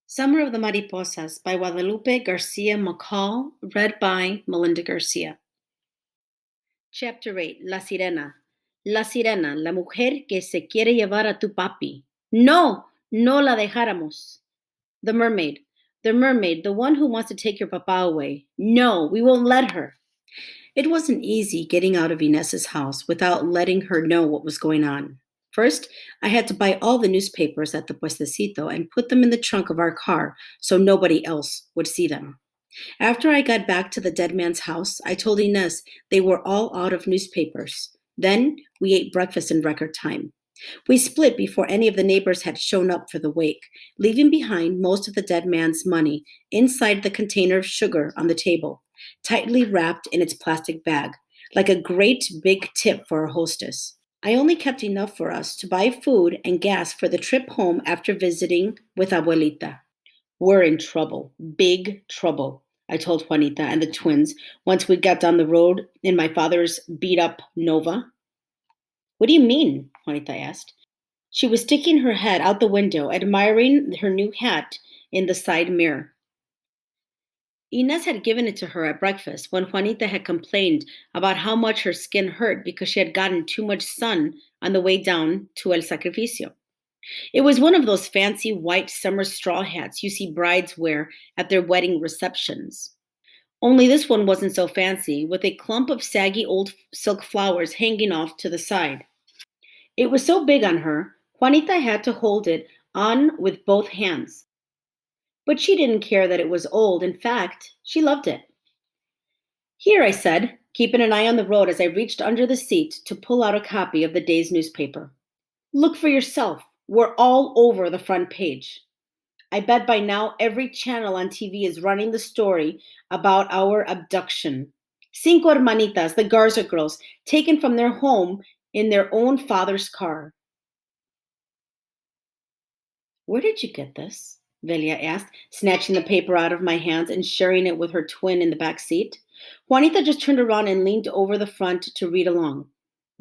Summer of the Mariposas by Guadalupe Garcia McCall, read by Melinda Garcia. Chapter 8, La Sirena. La Sirena, la mujer que se quiere llevar a tu papi. No, no la dejáramos. The mermaid. The mermaid, the one who wants to take your papa away. No, we won't let her. It wasn't easy getting out of Inez's house without letting her know what was going on. First, I had to buy all the newspapers at the puestecito and put them in the trunk of our car so nobody else would see them. After I got back to the dead man's house, I told Inez they were all out of newspapers. Then we ate breakfast in record time. We split before any of the neighbors had shown up for the wake, leaving behind most of the dead man's money inside the container of sugar on the table, tightly wrapped in its plastic bag, like a great big tip for our hostess. I only kept enough for us to buy food and gas for the trip home after visiting with Abuelita. We're in trouble, big trouble, I told Juanita and the twins once we got down the road in my father's beat up Nova. What do you mean? Juanita asked. She was sticking her head out the window, admiring her new hat in the side mirror. Inez had given it to her at breakfast when Juanita had complained about how much her skin hurt because she had gotten too much sun on the way down to El Sacrificio. It was one of those fancy white summer straw hats you see brides wear at their wedding receptions. Only this one wasn't so fancy, with a clump of saggy old silk flowers hanging off to the side. It was so big on her, Juanita had to hold it on with both hands. But she didn't care that it was old. In fact, she loved it. Here, I said, keeping an eye on the road as I reached under the seat to pull out a copy of the day's newspaper. Look for yourself. We're all over the front page. I bet by now every channel on TV is running the story about our abduction. Cinco hermanitas, the Garza girls, taken from their home in their own father's car. Where did you get this? Velia asked, snatching the paper out of my hands and sharing it with her twin in the back seat. Juanita just turned around and leaned over the front to read along.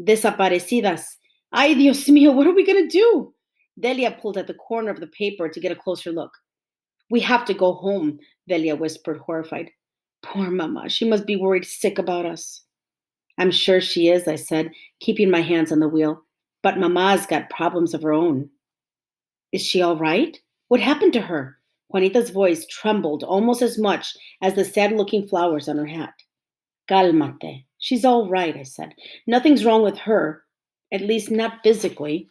Desaparecidas. Ay, Dios mío, what are we going to do? Delia pulled at the corner of the paper to get a closer look. We have to go home, Velia whispered, horrified. Poor Mama, she must be worried sick about us. I'm sure she is, I said, keeping my hands on the wheel. But Mama's got problems of her own. Is she all right? What happened to her? Juanita's voice trembled almost as much as the sad looking flowers on her hat. Calmate. She's all right, I said. Nothing's wrong with her, at least not physically.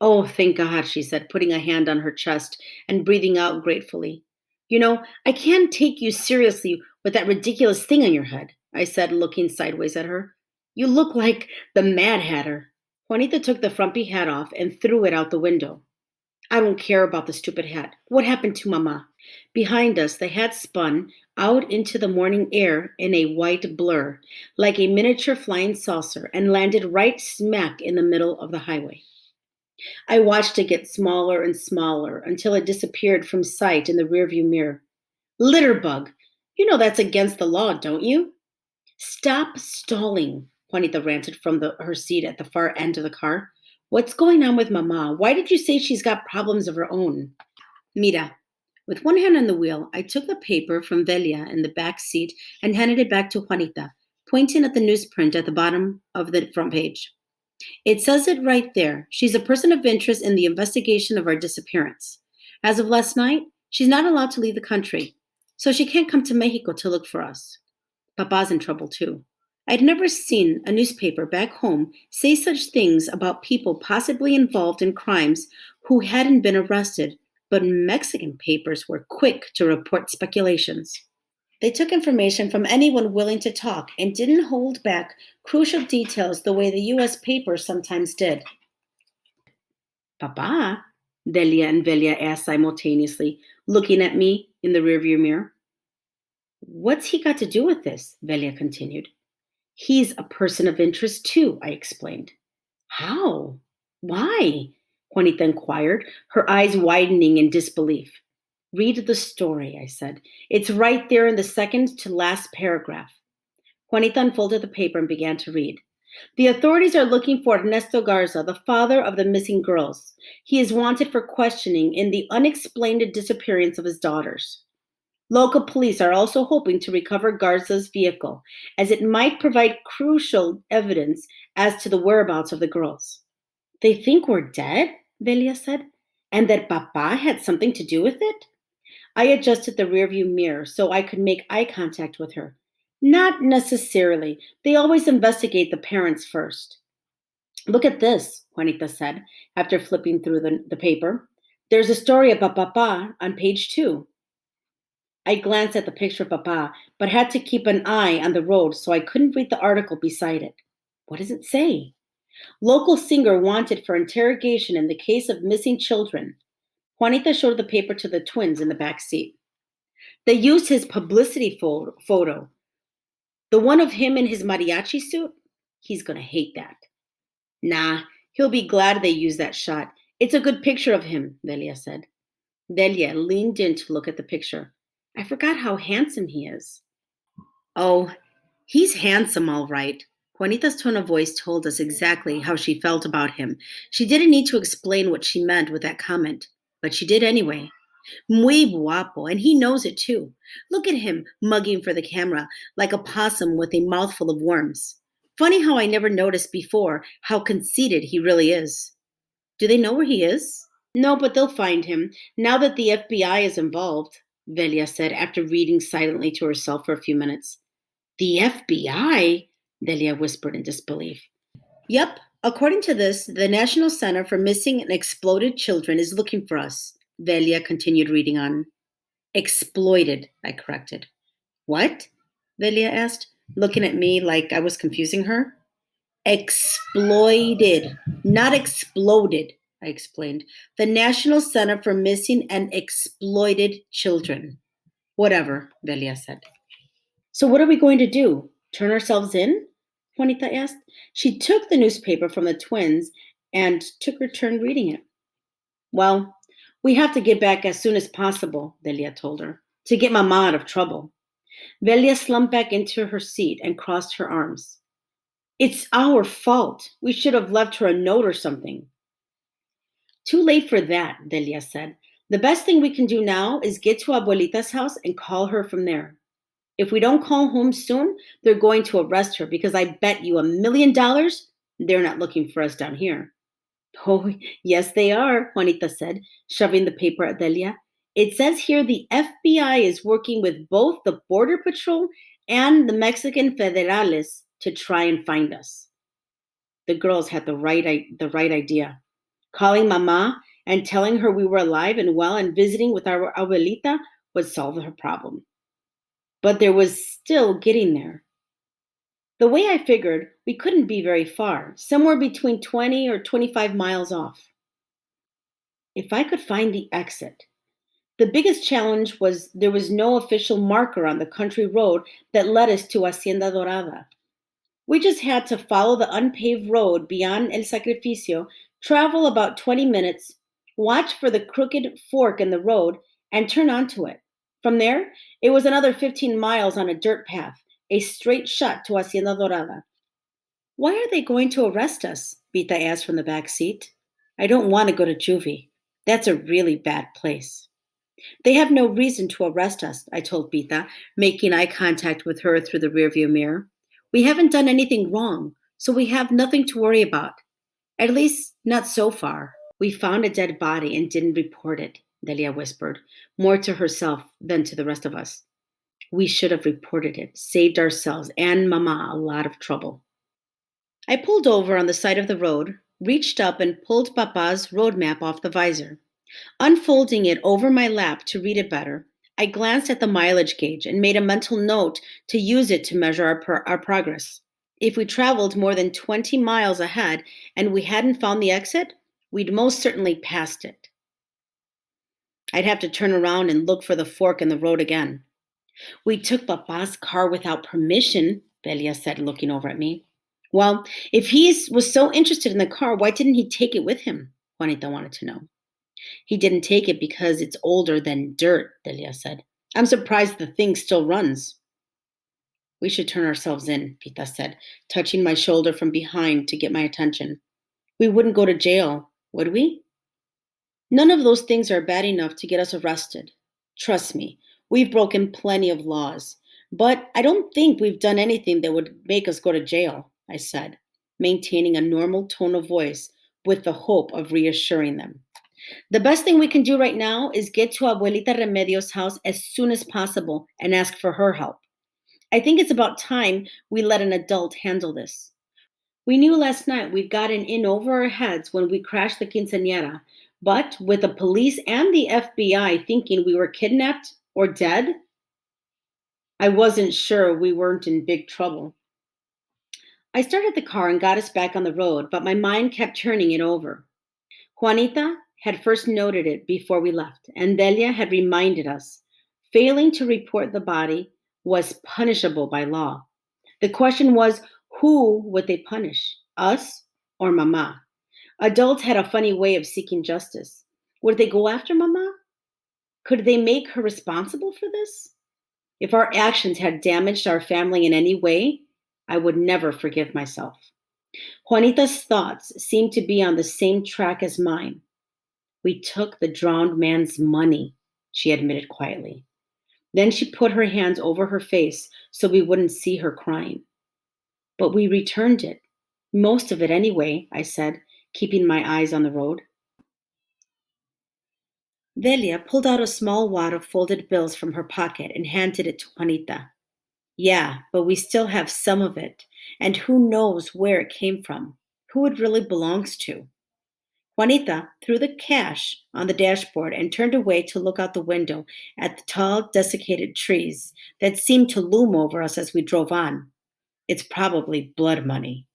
Oh, thank God, she said, putting a hand on her chest and breathing out gratefully. You know, I can't take you seriously with that ridiculous thing on your head, I said, looking sideways at her. You look like the Mad Hatter. Juanita took the frumpy hat off and threw it out the window. I don't care about the stupid hat. What happened to Mama? Behind us, the hat spun out into the morning air in a white blur, like a miniature flying saucer, and landed right smack in the middle of the highway. I watched it get smaller and smaller until it disappeared from sight in the rearview mirror. Litterbug! You know that's against the law, don't you? Stop stalling, Juanita ranted from her seat at the far end of the car. What's going on with Mama? Why did you say she's got problems of her own? Mira. With one hand on the wheel, I took the paper from Velia in the back seat and handed it back to Juanita, pointing at the newsprint at the bottom of the front page. It says it right there. She's a person of interest in the investigation of our disappearance. As of last night, she's not allowed to leave the country, so she can't come to Mexico to look for us. Papa's in trouble too. I'd never seen a newspaper back home say such things about people possibly involved in crimes who hadn't been arrested, but Mexican papers were quick to report speculations. They took information from anyone willing to talk and didn't hold back crucial details the way the U.S. papers sometimes did. Papa? Delia and Velia asked simultaneously, looking at me in the rearview mirror. What's he got to do with this? Velia continued. He's a person of interest too, I explained. How? Why? Juanita inquired, her eyes widening in disbelief. Read the story, I said. It's right there in the second to last paragraph. Juanita unfolded the paper and began to read. The authorities are looking for Ernesto Garza, the father of the missing girls. He is wanted for questioning in the unexplained disappearance of his daughters. Local police are also hoping to recover Garza's vehicle, as it might provide crucial evidence as to the whereabouts of the girls. They think we're dead, Velia said, and that Papa had something to do with it? I adjusted the rearview mirror so I could make eye contact with her. Not necessarily. They always investigate the parents first. Look at this, Juanita said, after flipping through the paper. There's a story about Papa on page 2. I glanced at the picture of Papa, but had to keep an eye on the road so I couldn't read the article beside it. What does it say? Local singer wanted for interrogation in the case of missing children. Juanita showed the paper to the twins in the back seat. They used his publicity photo, the one of him in his mariachi suit. He's going to hate that. Nah, he'll be glad they used that shot. It's a good picture of him, Delia said. Delia leaned in to look at the picture. I forgot how handsome he is. Oh, he's handsome, all right. Juanita's tone of voice told us exactly how she felt about him. She didn't need to explain what she meant with that comment, but she did anyway. Muy guapo, and he knows it too. Look at him mugging for the camera like a possum with a mouthful of worms. Funny how I never noticed before how conceited he really is. Do they know where he is? No, but they'll find him now that the FBI is involved, Velia said after reading silently to herself for a few minutes. The FBI? Delia whispered in disbelief. Yep, according to this, the National Center for Missing and Exploded Children is looking for us. Velia continued reading on. Exploited, I corrected. What? Velia asked, looking at me like I was confusing her. Exploited, not exploded, I explained. The National Center for Missing and Exploited Children. Whatever, Velia said. So what are we going to do? Turn ourselves in? Juanita asked. She took the newspaper from the twins and took her turn reading it. Well, we have to get back as soon as possible, Delia told her, to get Mama out of trouble. Velia slumped back into her seat and crossed her arms. It's our fault. We should have left her a note or something. Too late for that, Delia said. The best thing we can do now is get to Abuelita's house and call her from there. If we don't call home soon, they're going to arrest her because I bet you $1,000,000 they're not looking for us down here. Oh, yes, they are, Juanita said, shoving the paper at Delia. It says here the FBI is working with both the Border Patrol and the Mexican Federales to try and find us. The girls had the right idea. Calling Mama and telling her we were alive and well and visiting with our abuelita would solve her problem. But there was still getting there. The way I figured, we couldn't be very far, somewhere between 20 or 25 miles off. If I could find the exit. The biggest challenge was there was no official marker on the country road that led us to Hacienda Dorada. We just had to follow the unpaved road beyond El Sacrificio, travel about 20 minutes, watch for the crooked fork in the road, and turn onto it. From there, it was another 15 miles on a dirt path, a straight shot to Hacienda Dorada. Why are they going to arrest us? Bita asked from the back seat. I don't want to go to juvie. That's a really bad place. They have no reason to arrest us, I told Bita, making eye contact with her through the rearview mirror. We haven't done anything wrong, so we have nothing to worry about. At least, not so far. We found a dead body and didn't report it, Delia whispered, more to herself than to the rest of us. We should have reported it, saved ourselves and Mama a lot of trouble. I pulled over on the side of the road, reached up and pulled Papa's road map off the visor. Unfolding it over my lap to read it better, I glanced at the mileage gauge and made a mental note to use it to measure our progress. If we traveled more than 20 miles ahead and we hadn't found the exit, we'd most certainly passed it. I'd have to turn around and look for the fork in the road again. We took Papa's car without permission, Belia said, looking over at me. Well, if he was so interested in the car, why didn't he take it with him? Juanita wanted to know. He didn't take it because it's older than dirt, Delia said. I'm surprised the thing still runs. We should turn ourselves in, Pita said, touching my shoulder from behind to get my attention. We wouldn't go to jail, would we? None of those things are bad enough to get us arrested. Trust me, we've broken plenty of laws. But I don't think we've done anything that would make us go to jail, I said, maintaining a normal tone of voice with the hope of reassuring them. The best thing we can do right now is get to Abuelita Remedio's house as soon as possible and ask for her help. I think it's about time we let an adult handle this. We knew last night we'd gotten in over our heads when we crashed the quinceañera, but with the police and the FBI thinking we were kidnapped or dead, I wasn't sure we weren't in big trouble. I started the car and got us back on the road, but my mind kept turning it over. Juanita had first noted it before we left, and Delia had reminded us failing to report the body was punishable by law. The question was, who would they punish? Us or Mama? Adults had a funny way of seeking justice. Would they go after Mama? Could they make her responsible for this? If our actions had damaged our family in any way, I would never forgive myself. Juanita's thoughts seemed to be on the same track as mine. We took the drowned man's money, she admitted quietly. Then she put her hands over her face so we wouldn't see her crying. But we returned it. Most of it anyway, I said, keeping my eyes on the road. Delia pulled out a small wad of folded bills from her pocket and handed it to Juanita. Yeah, but we still have some of it, and who knows where it came from, who it really belongs to. Juanita threw the cash on the dashboard and turned away to look out the window at the tall, desiccated trees that seemed to loom over us as we drove on. It's probably blood money.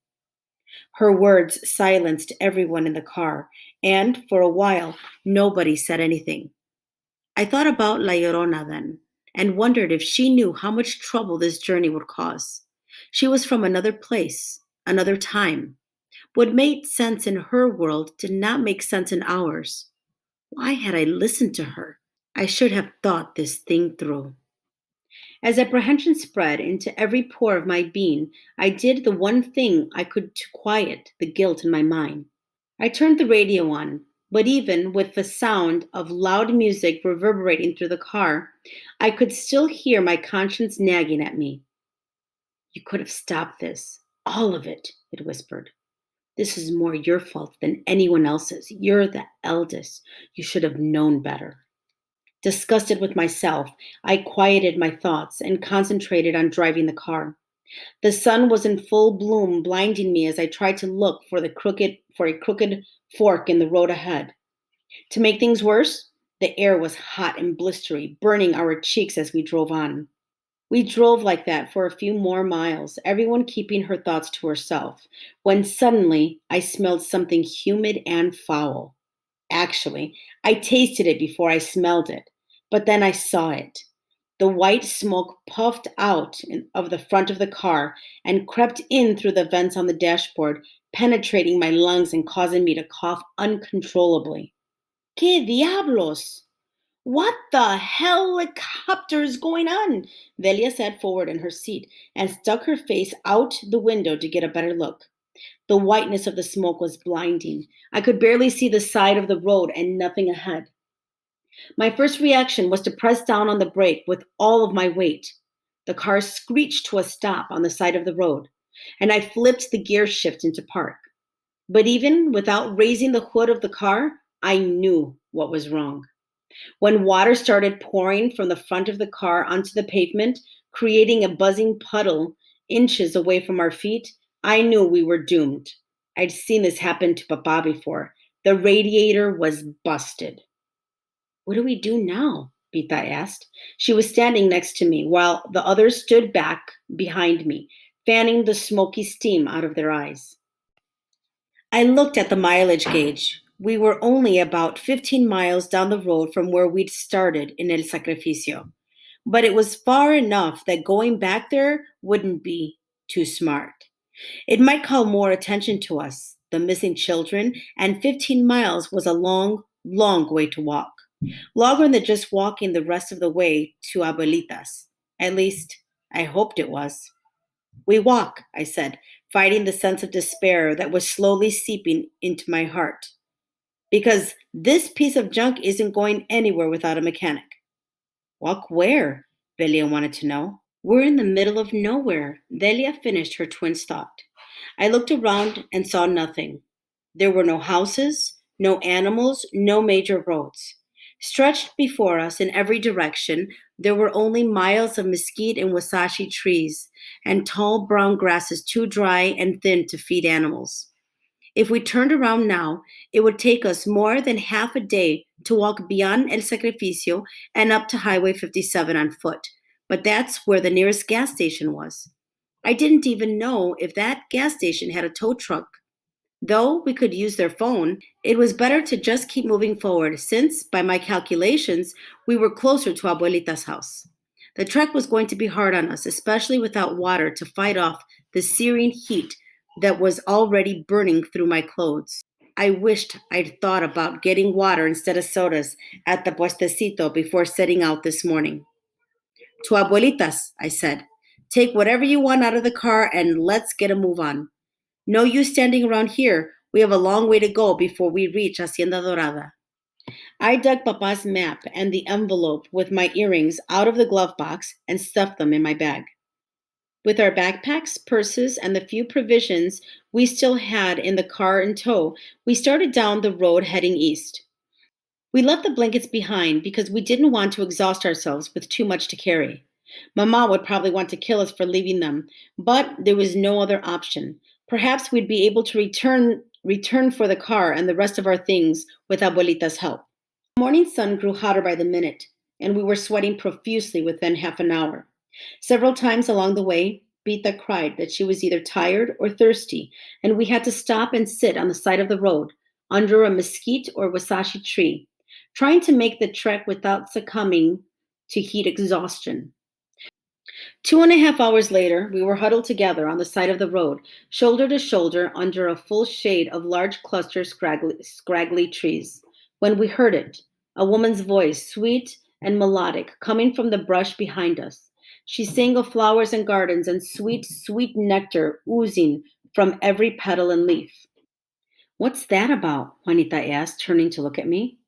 Her words silenced everyone in the car, and for a while, nobody said anything. I thought about La Llorona then, and wondered if she knew how much trouble this journey would cause. She was from another place, another time. What made sense in her world did not make sense in ours. Why had I listened to her? I should have thought this thing through. As apprehension spread into every pore of my being, I did the one thing I could to quiet the guilt in my mind. I turned the radio on, but even with the sound of loud music reverberating through the car, I could still hear my conscience nagging at me. You could have stopped this. All of it, it whispered. This is more your fault than anyone else's. You're the eldest. You should have known better. Disgusted with myself, I quieted my thoughts and concentrated on driving the car. The sun was in full bloom, blinding me as I tried to look for a crooked fork in the road ahead. To make things worse, the air was hot and blistery, burning our cheeks as we drove on. We drove like that for a few more miles, everyone keeping her thoughts to herself, when suddenly I smelled something humid and foul. Actually, I tasted it before I smelled it, but then I saw it. The white smoke puffed out of the front of the car and crept in through the vents on the dashboard, penetrating my lungs and causing me to cough uncontrollably. ¿Qué diablos? What the helicopter is going on? Velia sat forward in her seat and stuck her face out the window to get a better look. The whiteness of the smoke was blinding. I could barely see the side of the road and nothing ahead. My first reaction was to press down on the brake with all of my weight. The car screeched to a stop on the side of the road, and I flipped the gear shift into park. But even without raising the hood of the car, I knew what was wrong. When water started pouring from the front of the car onto the pavement, creating a buzzing puddle inches away from our feet, I knew we were doomed. I'd seen this happen to Papa before. The radiator was busted. What do we do now? Pita asked. She was standing next to me while the others stood back behind me, fanning the smoky steam out of their eyes. I looked at the mileage gauge. We were only about 15 miles down the road from where we'd started in El Sacrificio. But it was far enough that going back there wouldn't be too smart. It might call more attention to us, the missing children, and 15 miles was a long, long way to walk. Longer than just walking the rest of the way to Abuelita's. At least, I hoped it was. We walk, I said, fighting the sense of despair that was slowly seeping into my heart. Because this piece of junk isn't going anywhere without a mechanic. Walk where? Velia wanted to know. We're in the middle of nowhere, Delia finished her twin's thought. I looked around and saw nothing. There were no houses, no animals, no major roads. Stretched before us in every direction, there were only miles of mesquite and wasashi trees and tall brown grasses too dry and thin to feed animals. If we turned around now, it would take us more than half a day to walk beyond El Sacrificio and up to Highway 57 on foot. But that's where the nearest gas station was. I didn't even know if that gas station had a tow truck. Though we could use their phone, it was better to just keep moving forward since, by my calculations, we were closer to Abuelita's house. The trek was going to be hard on us, especially without water to fight off the searing heat that was already burning through my clothes. I wished I'd thought about getting water instead of sodas at the puestecito before setting out this morning. To Abuelitas, I said. Take whatever you want out of the car and let's get a move on. No use standing around here. We have a long way to go before we reach Hacienda Dorada. I dug Papa's map and the envelope with my earrings out of the glove box and stuffed them in my bag. With our backpacks, purses, and the few provisions we still had in the car in tow, we started down the road heading east. We left the blankets behind because we didn't want to exhaust ourselves with too much to carry. Mama would probably want to kill us for leaving them, but there was no other option. Perhaps we'd be able to return for the car and the rest of our things with Abuelita's help. The morning sun grew hotter by the minute, and we were sweating profusely within half an hour. Several times along the way, Bita cried that she was either tired or thirsty, and we had to stop and sit on the side of the road, under a mesquite or wasashi tree, trying to make the trek without succumbing to heat exhaustion. 2.5 hours later, we were huddled together on the side of the road, shoulder to shoulder under a full shade of large clustered scraggly trees. When we heard it, a woman's voice, sweet and melodic, coming from the brush behind us. She sang of flowers and gardens and sweet, sweet nectar oozing from every petal and leaf. What's that about? Juanita asked, turning to look at me.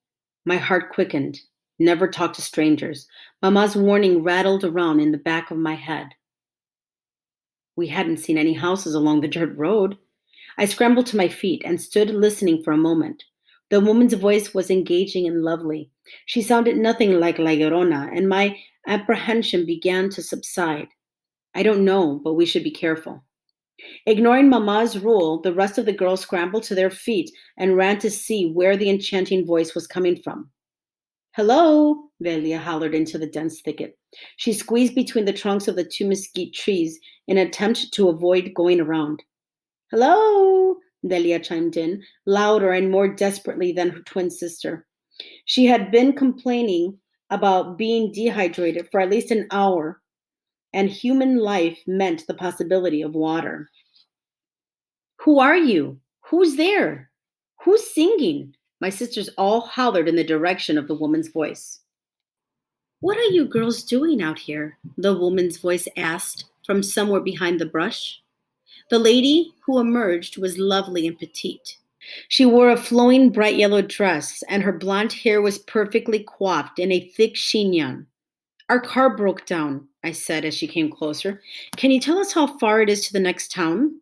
My heart quickened. Never talk to strangers. Mama's warning rattled around in the back of my head. We hadn't seen any houses along the dirt road. I scrambled to my feet and stood listening for a moment. The woman's voice was engaging and lovely. She sounded nothing like La Llorona, and my apprehension began to subside. I don't know, but we should be careful. Ignoring Mama's rule, the rest of the girls scrambled to their feet and ran to see where the enchanting voice was coming from. Hello, Velia hollered into the dense thicket. She squeezed between the trunks of the two mesquite trees in an attempt to avoid going around. Hello, Delia chimed in, louder and more desperately than her twin sister. She had been complaining about being dehydrated for at least an hour, and human life meant the possibility of water. Who are you? Who's there? Who's singing? My sisters all hollered in the direction of the woman's voice. What are you girls doing out here? The woman's voice asked from somewhere behind the brush. The lady who emerged was lovely and petite. She wore a flowing bright yellow dress, and her blonde hair was perfectly coiffed in a thick chignon. Our car broke down, I said as she came closer. Can you tell us how far it is to the next town?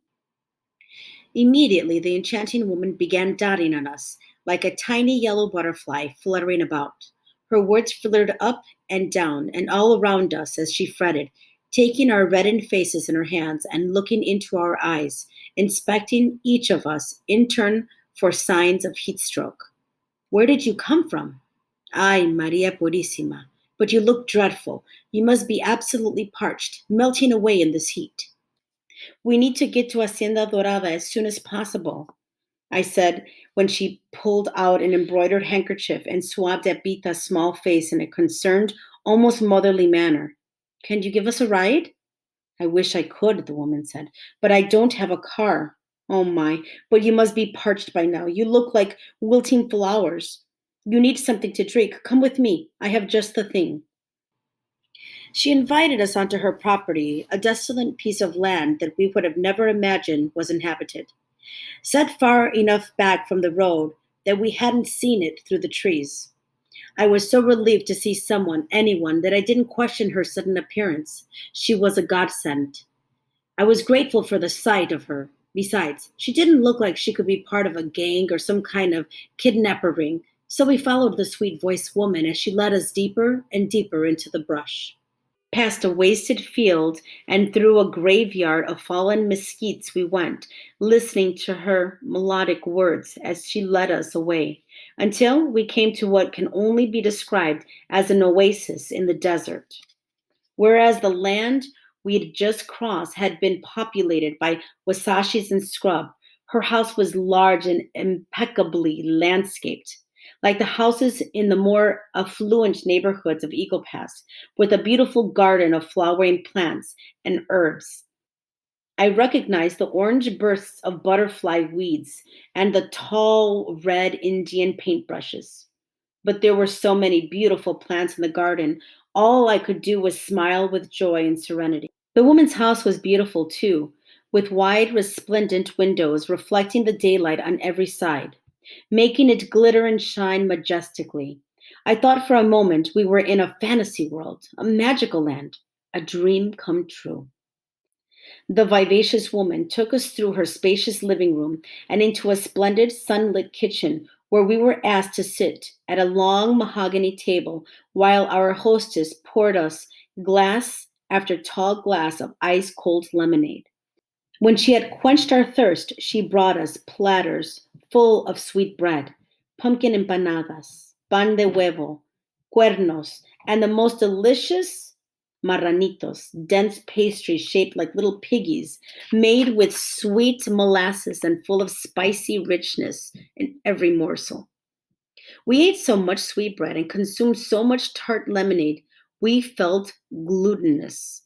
Immediately, the enchanting woman began dotting on us, like a tiny yellow butterfly fluttering about. Her words flittered up and down and all around us as she fretted, taking our reddened faces in her hands and looking into our eyes, inspecting each of us in turn for signs of heat stroke. Where did you come from? Ay, Maria Purísima, but you look dreadful. You must be absolutely parched, melting away in this heat. We need to get to Hacienda Dorada as soon as possible, I said when she pulled out an embroidered handkerchief and swabbed at Bita's small face in a concerned, almost motherly manner. Can you give us a ride? I wish I could, the woman said, but I don't have a car. Oh my, but you must be parched by now. You look like wilting flowers. You need something to drink. Come with me. I have just the thing. She invited us onto her property, a desolate piece of land that we would have never imagined was inhabited, set far enough back from the road that we hadn't seen it through the trees. I was so relieved to see someone, anyone, that I didn't question her sudden appearance. She was a godsend. I was grateful for the sight of her. Besides, she didn't look like she could be part of a gang or some kind of kidnapper ring, so we followed the sweet voiced woman as she led us deeper and deeper into the brush. Past a wasted field and through a graveyard of fallen mesquites we went, listening to her melodic words as she led us away, until we came to what can only be described as an oasis in the desert. Whereas the land we had just crossed had been populated by wasashis and scrub, her house was large and impeccably landscaped, like the houses in the more affluent neighborhoods of Eagle Pass, with a beautiful garden of flowering plants and herbs. I recognized the orange bursts of butterfly weeds and the tall red Indian paintbrushes. But there were so many beautiful plants in the garden, all I could do was smile with joy and serenity. The woman's house was beautiful too, with wide, resplendent windows reflecting the daylight on every side, making it glitter and shine majestically. I thought for a moment we were in a fantasy world, a magical land, a dream come true. The vivacious woman took us through her spacious living room and into a splendid sunlit kitchen where we were asked to sit at a long mahogany table while our hostess poured us glass after tall glass of ice cold lemonade. When she had quenched our thirst, she brought us platters full of sweet bread, pumpkin empanadas, pan de huevo, cuernos, and the most delicious marranitos, dense pastries shaped like little piggies, made with sweet molasses and full of spicy richness in every morsel. We ate so much sweetbread and consumed so much tart lemonade, we felt glutinous,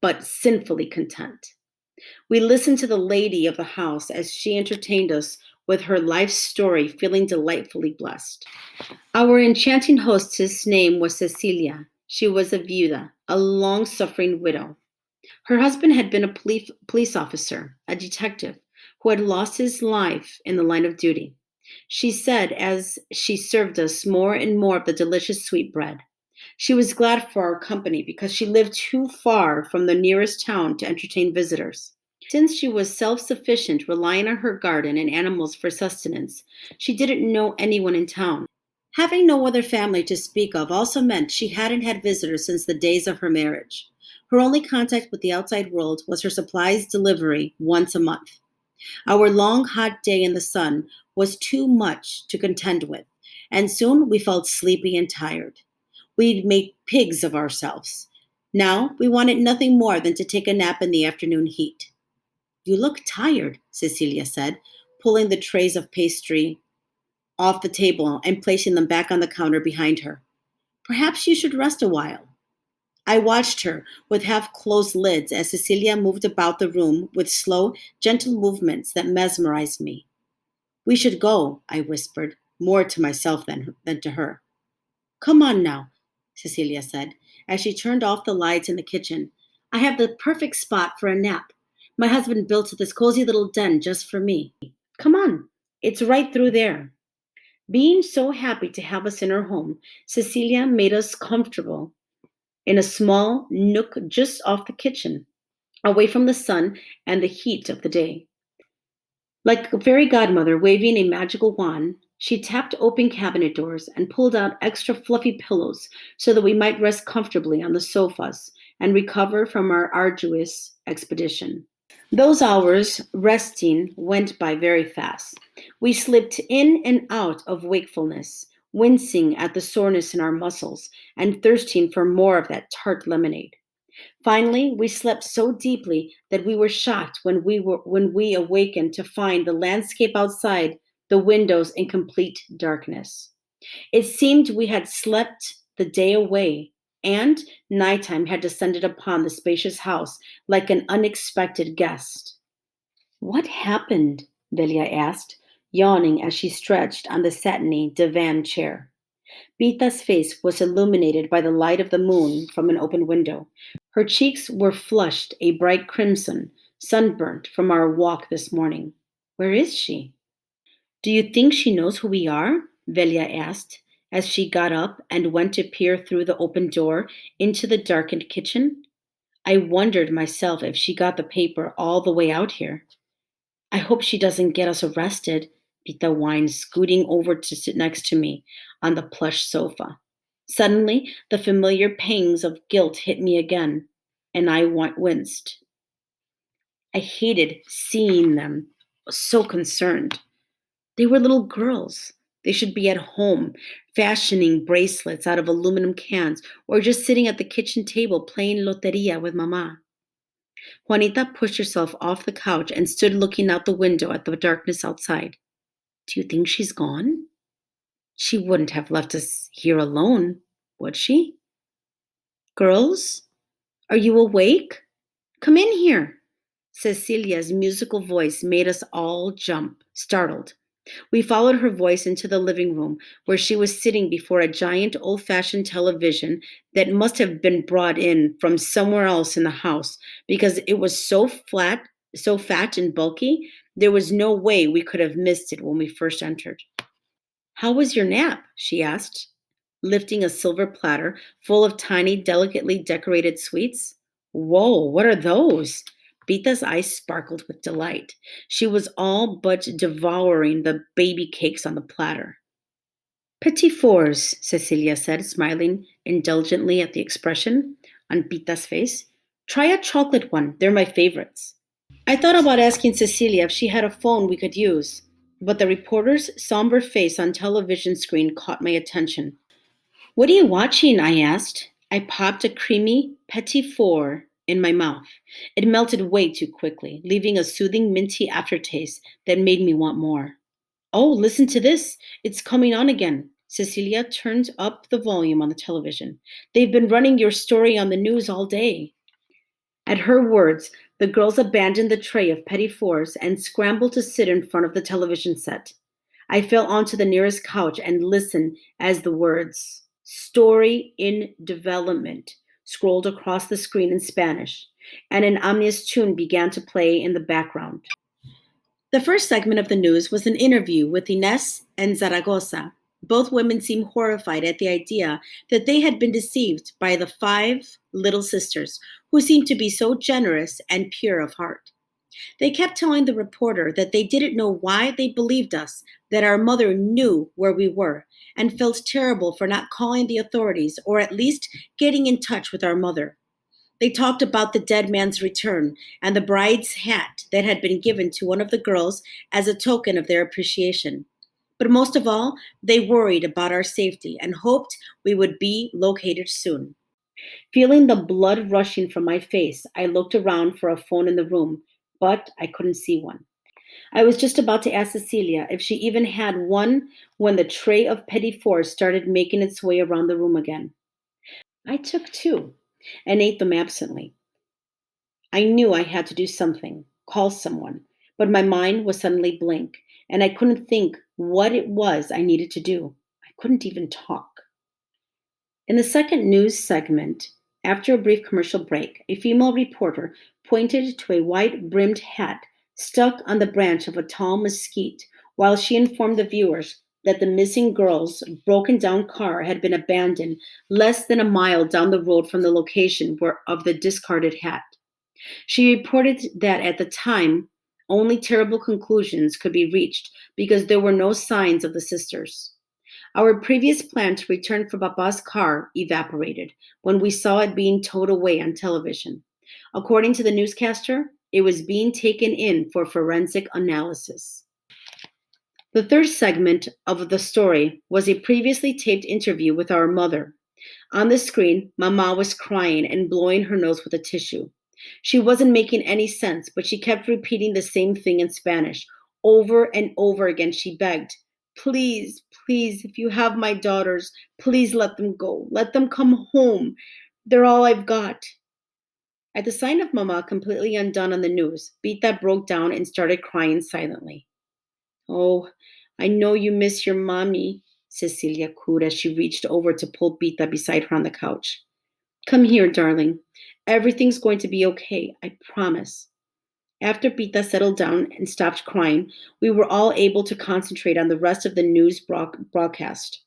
but sinfully content. We listened to the lady of the house as she entertained us with her life story, feeling delightfully blessed. Our enchanting hostess' name was Cecilia. She was a viuda, a long suffering widow. Her husband had been a police officer, a detective, who had lost his life in the line of duty. She said as she served us more and more of the delicious sweet bread. She was glad for our company because she lived too far from the nearest town to entertain visitors. Since she was self sufficient, relying on her garden and animals for sustenance, she didn't know anyone in town. Having no other family to speak of also meant she hadn't had visitors since the days of her marriage. Her only contact with the outside world was her supplies delivery once a month. Our long, hot day in the sun was too much to contend with, and soon we felt sleepy and tired. We'd made pigs of ourselves. Now we wanted nothing more than to take a nap in the afternoon heat. You look tired, Cecilia said, pulling the trays of pastry off the table and placing them back on the counter behind her. Perhaps you should rest a while. I watched her with half closed lids as Cecilia moved about the room with slow, gentle movements that mesmerized me. We should go, I whispered, more to myself than to her. Come on now, Cecilia said, as she turned off the lights in the kitchen. I have the perfect spot for a nap. My husband built this cozy little den just for me. Come on, it's right through there. Being so happy to have us in her home, Cecilia made us comfortable in a small nook just off the kitchen, away from the sun and the heat of the day. Like a fairy godmother waving a magical wand, she tapped open cabinet doors and pulled out extra fluffy pillows so that we might rest comfortably on the sofas and recover from our arduous expedition. Those hours resting went by very fast. We slipped in and out of wakefulness, wincing at the soreness in our muscles and thirsting for more of that tart lemonade. Finally, we slept so deeply that we were shocked when we awakened to find the landscape outside the windows in complete darkness. It seemed we had slept the day away, and nighttime had descended upon the spacious house like an unexpected guest. What happened? Delia asked, yawning as she stretched on the satiny divan chair. Bita's face was illuminated by the light of the moon from an open window. Her cheeks were flushed a bright crimson, sunburnt from our walk this morning. Where is she? Do you think she knows who we are? Velia asked as she got up and went to peer through the open door into the darkened kitchen. I wondered myself if she got the paper all the way out here. I hope she doesn't get us arrested, Pita whined, scooting over to sit next to me on the plush sofa. Suddenly, the familiar pangs of guilt hit me again, and I winced. I hated seeing them so concerned. They were little girls. They should be at home, fashioning bracelets out of aluminum cans, or just sitting at the kitchen table playing loteria with Mama. Juanita pushed herself off the couch and stood looking out the window at the darkness outside. Do you think she's gone? She wouldn't have left us here alone, would she? Girls, are you awake? Come in here. Cecilia's musical voice made us all jump, startled. We followed her voice into the living room, where she was sitting before a giant old fashioned television that must have been brought in from somewhere else in the house because it was so fat and bulky, there was no way we could have missed it when we first entered. How was your nap? She asked, lifting a silver platter full of tiny, delicately decorated sweets. Whoa, what are those? Bita's eyes sparkled with delight. She was all but devouring the baby cakes on the platter. Petit fours, Cecilia said, smiling indulgently at the expression on Bita's face. Try a chocolate one. They're my favorites. I thought about asking Cecilia if she had a phone we could use, but the reporter's somber face on television screen caught my attention. What are you watching? I asked. I popped a creamy petit four in my mouth. It melted way too quickly, leaving a soothing minty aftertaste that made me want more. Oh, listen to this. It's coming on again. Cecilia turned up the volume on the television. They've been running your story on the news all day. At her words, the girls abandoned the tray of petit fours and scrambled to sit in front of the television set. I fell onto the nearest couch and listened as the words, Story in Development, scrolled across the screen in Spanish, and an ominous tune began to play in the background. The first segment of the news was an interview with Ines and Zaragoza. Both women seemed horrified at the idea that they had been deceived by the five little sisters, who seemed to be so generous and pure of heart. They kept telling the reporter that they didn't know why they believed us, that our mother knew where we were, and felt terrible for not calling the authorities or at least getting in touch with our mother. They talked about the dead man's return and the bride's hat that had been given to one of the girls as a token of their appreciation. But most of all, they worried about our safety and hoped we would be located soon. Feeling the blood rushing from my face, I looked around for a phone in the room, but I couldn't see one. I was just about to ask Cecilia if she even had one when the tray of petit fours started making its way around the room again. I took two and ate them absently. I knew I had to do something, call someone, but my mind was suddenly blank, and I couldn't think what it was I needed to do. I couldn't even talk. In the second news segment, after a brief commercial break, a female reporter pointed to a white brimmed hat stuck on the branch of a tall mesquite while she informed the viewers that the missing girl's broken down car had been abandoned less than a mile down the road from the location of the discarded hat. She reported that at the time, only terrible conclusions could be reached because there were no signs of the sisters. Our previous plan to return for Papa's car evaporated when we saw it being towed away on television. According to the newscaster, it was being taken in for forensic analysis. The third segment of the story was a previously taped interview with our mother. On the screen, Mama was crying and blowing her nose with a tissue. She wasn't making any sense, but she kept repeating the same thing in Spanish. Over and over again, she begged, Please, please, if you have my daughters, please let them go. Let them come home. They're all I've got. At the sign of Mama completely undone on the news, Bita broke down and started crying silently. Oh, I know you miss your mommy, Cecilia cooed as she reached over to pull Pita beside her on the couch. Come here, darling. Everything's going to be okay, I promise. After Pita settled down and stopped crying, we were all able to concentrate on the rest of the news broadcast.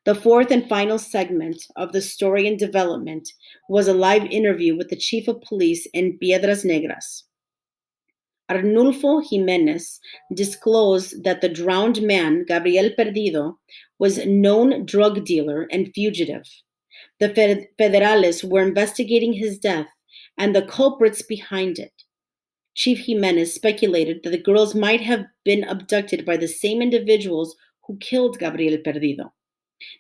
The fourth and final segment of the story and development was a live interview with the chief of police in Piedras Negras. Arnulfo Jimenez disclosed that the drowned man, Gabriel Perdido, was a known drug dealer and fugitive. The federales were investigating his death and the culprits behind it. Chief Jimenez speculated that the girls might have been abducted by the same individuals who killed Gabriel Perdido.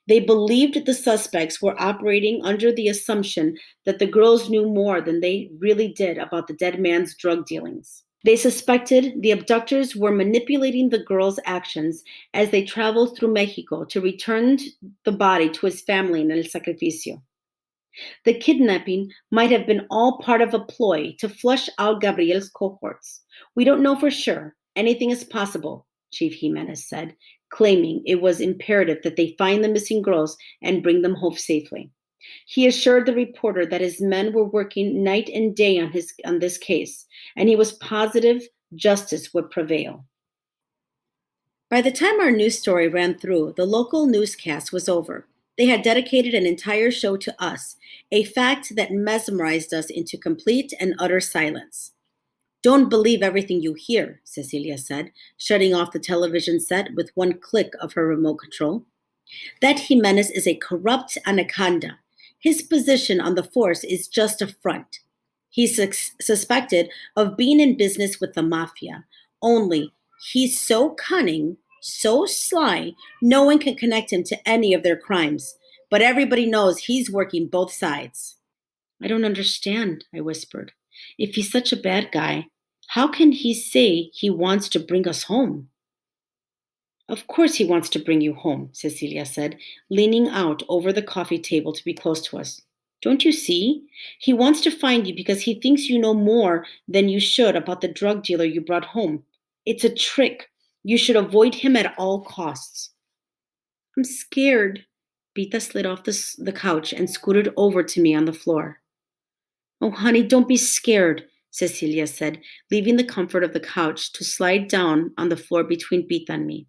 They believed the suspects were operating under the assumption that the girls knew more than they really did about the dead man's drug dealings. They suspected the abductors were manipulating the girl's actions as they traveled through Mexico to return the body to his family in El Sacrificio. The kidnapping might have been all part of a ploy to flush out Gabriel's cohorts. We don't know for sure. Anything is possible, Chief Jimenez said, claiming it was imperative that they find the missing girls and bring them home safely. He assured the reporter that his men were working night and day on this case, and he was positive justice would prevail. By the time our news story ran through, the local newscast was over. They had dedicated an entire show to us, a fact that mesmerized us into complete and utter silence. Don't believe everything you hear, Cecilia said, shutting off the television set with one click of her remote control. That Jimenez is a corrupt anaconda. His position on the force is just a front. He's suspected of being in business with the mafia. Only he's so cunning, so sly, no one can connect him to any of their crimes. But everybody knows he's working both sides. I don't understand, I whispered. If he's such a bad guy, how can he say he wants to bring us home? Of course he wants to bring you home, Cecilia said, leaning out over the coffee table to be close to us. Don't you see? He wants to find you because he thinks you know more than you should about the drug dealer you brought home. It's a trick. You should avoid him at all costs. I'm scared. Pita slid off the couch and scooted over to me on the floor. Oh, honey, don't be scared, Cecilia said, leaving the comfort of the couch to slide down on the floor between Pita and me.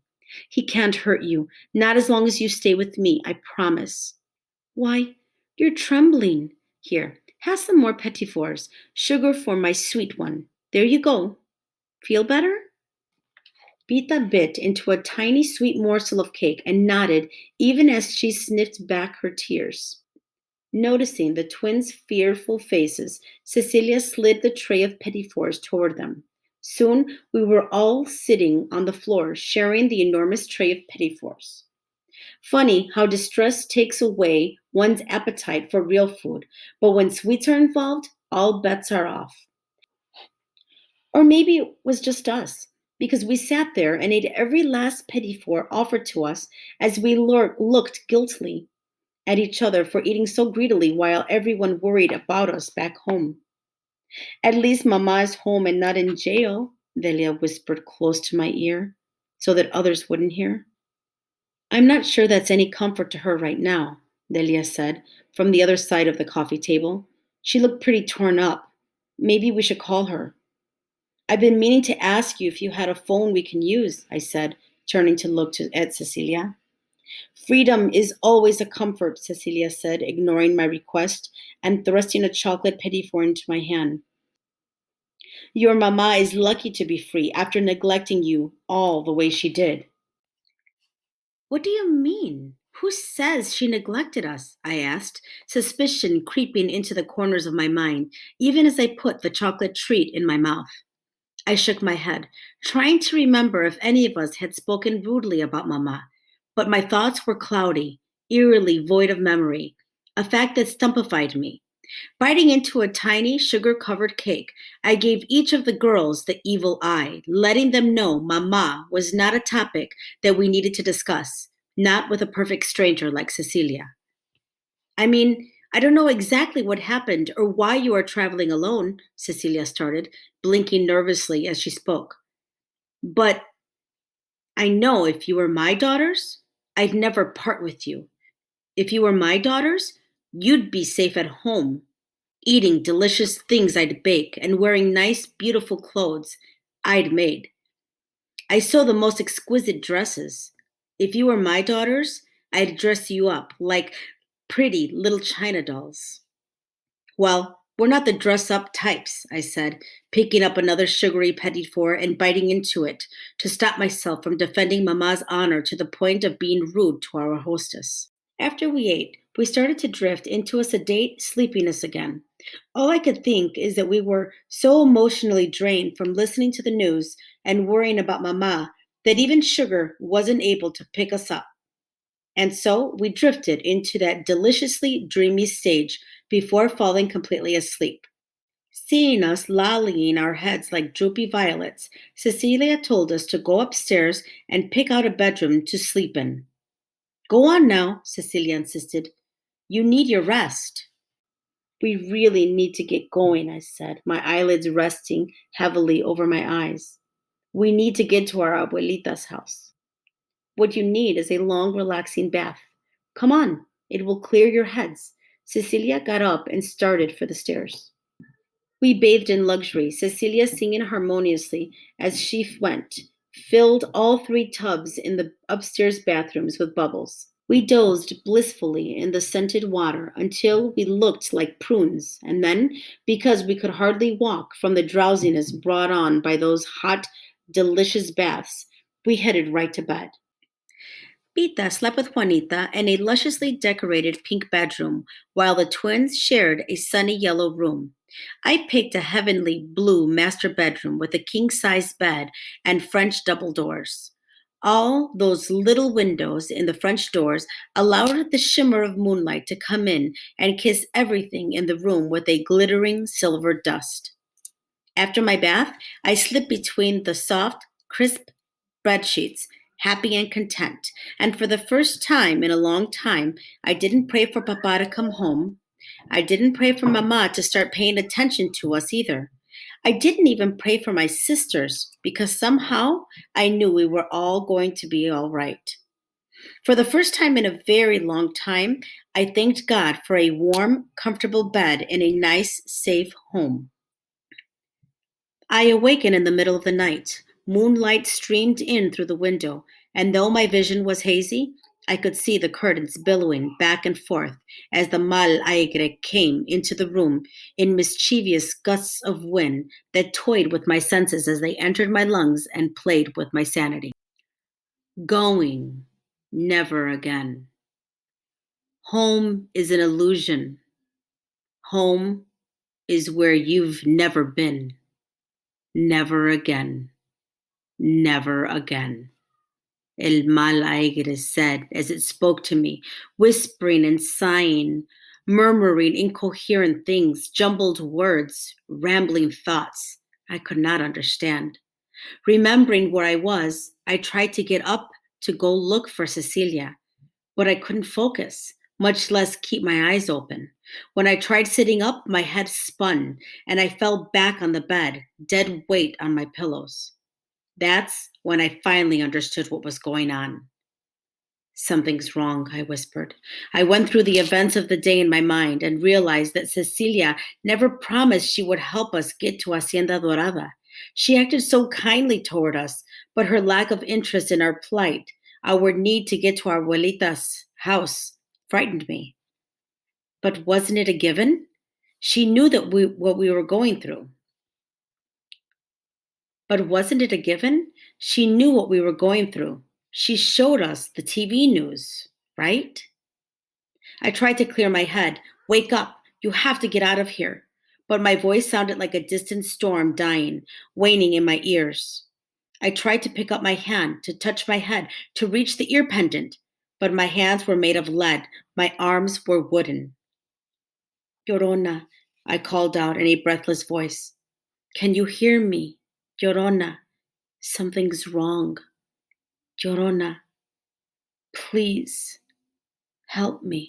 He can't hurt you, not as long as you stay with me, I promise. Why, you're trembling. Here, have some more petit fours, sugar for my sweet one. There you go. Feel better? Pita bit into a tiny sweet morsel of cake and nodded even as she sniffed back her tears. Noticing the twins' fearful faces, Cecilia slid the tray of petit fours toward them. Soon we were all sitting on the floor, sharing the enormous tray of petit fours. Funny how distress takes away one's appetite for real food, but when sweets are involved, all bets are off. Or maybe it was just us, because we sat there and ate every last petit four offered to us as we looked guiltily at each other for eating so greedily while everyone worried about us back home. At least Mama is home and not in jail, Delia whispered close to my ear so that others wouldn't hear. I'm not sure that's any comfort to her right now, Delia said from the other side of the coffee table. She looked pretty torn up. Maybe we should call her. I've been meaning to ask you if you had a phone we can use, I said, turning to look at Cecilia. Freedom is always a comfort, Cecilia said, ignoring my request and thrusting a chocolate petit four into my hand. Your mama is lucky to be free after neglecting you all the way she did. What do you mean? Who says she neglected us? I asked, suspicion creeping into the corners of my mind, even as I put the chocolate treat in my mouth. I shook my head, trying to remember if any of us had spoken rudely about Mama, but my thoughts were cloudy, eerily void of memory, a fact that stumpified me. Biting into a tiny sugar-covered cake, I gave each of the girls the evil eye, letting them know Mama was not a topic that we needed to discuss, not with a perfect stranger like Cecilia. I mean, I don't know exactly what happened or why you are traveling alone, Cecilia started, blinking nervously as she spoke. But I know if you were my daughters, I'd never part with you. If you were my daughters, you'd be safe at home, eating delicious things I'd bake and wearing nice, beautiful clothes I'd made. I sew the most exquisite dresses. If you were my daughters, I'd dress you up like pretty little China dolls. Well, we're not the dress up types, I said, picking up another sugary petit four and biting into it to stop myself from defending Mama's honor to the point of being rude to our hostess. After we ate, we started to drift into a sedate sleepiness again. All I could think is that we were so emotionally drained from listening to the news and worrying about Mama that even sugar wasn't able to pick us up. And so we drifted into that deliciously dreamy stage before falling completely asleep. Seeing us lollying our heads like droopy violets, Cecilia told us to go upstairs and pick out a bedroom to sleep in. Go on now, Cecilia insisted. You need your rest. We really need to get going, I said, my eyelids resting heavily over my eyes. We need to get to our abuelita's house. What you need is a long, relaxing bath. Come on, it will clear your heads. Cecilia got up and started for the stairs. We bathed in luxury, Cecilia singing harmoniously as she went, filled all three tubs in the upstairs bathrooms with bubbles. We dozed blissfully in the scented water until we looked like prunes, and then, because we could hardly walk from the drowsiness brought on by those hot, delicious baths, we headed right to bed. Pita slept with Juanita in a lusciously decorated pink bedroom, while the twins shared a sunny yellow room. I picked a heavenly blue master bedroom with a king size bed and French double doors. All those little windows in the French doors allowed the shimmer of moonlight to come in and kiss everything in the room with a glittering silver dust. After my bath, I slipped between the soft, crisp bed sheets, happy and content. And for the first time in a long time, I didn't pray for Papa to come home. I didn't pray for Mama to start paying attention to us either. I didn't even pray for my sisters because somehow I knew we were all going to be all right. For the first time in a very long time, I thanked God for a warm, comfortable bed in a nice, safe home. I awakened in the middle of the night. Moonlight streamed in through the window, and though my vision was hazy, I could see the curtains billowing back and forth as the mal aigre came into the room in mischievous gusts of wind that toyed with my senses as they entered my lungs and played with my sanity. Going, never again. Home is an illusion. Home is where you've never been. Never again. Never again. El mal aire said as it spoke to me, whispering and sighing, murmuring incoherent things, jumbled words, rambling thoughts I could not understand. Remembering where I was, I tried to get up to go look for Cecilia, but I couldn't focus, much less keep my eyes open. When I tried sitting up, my head spun and I fell back on the bed, dead weight on my pillows. That's when I finally understood what was going on. Something's wrong, I whispered. I went through the events of the day in my mind and realized that Cecilia never promised she would help us get to Hacienda Dorada. She acted so kindly toward us, but her lack of interest in our plight, our need to get to our abuelita's house, frightened me. But wasn't it a given? She knew what we were going through. But wasn't it a given? She knew what we were going through. She showed us the TV news, right? I tried to clear my head. Wake up. You have to get out of here. But my voice sounded like a distant storm dying, waning in my ears. I tried to pick up my hand, to touch my head, to reach the ear pendant. But my hands were made of lead. My arms were wooden. Llorona, I called out in a breathless voice. Can you hear me? Llorona, something's wrong. Llorona, please help me.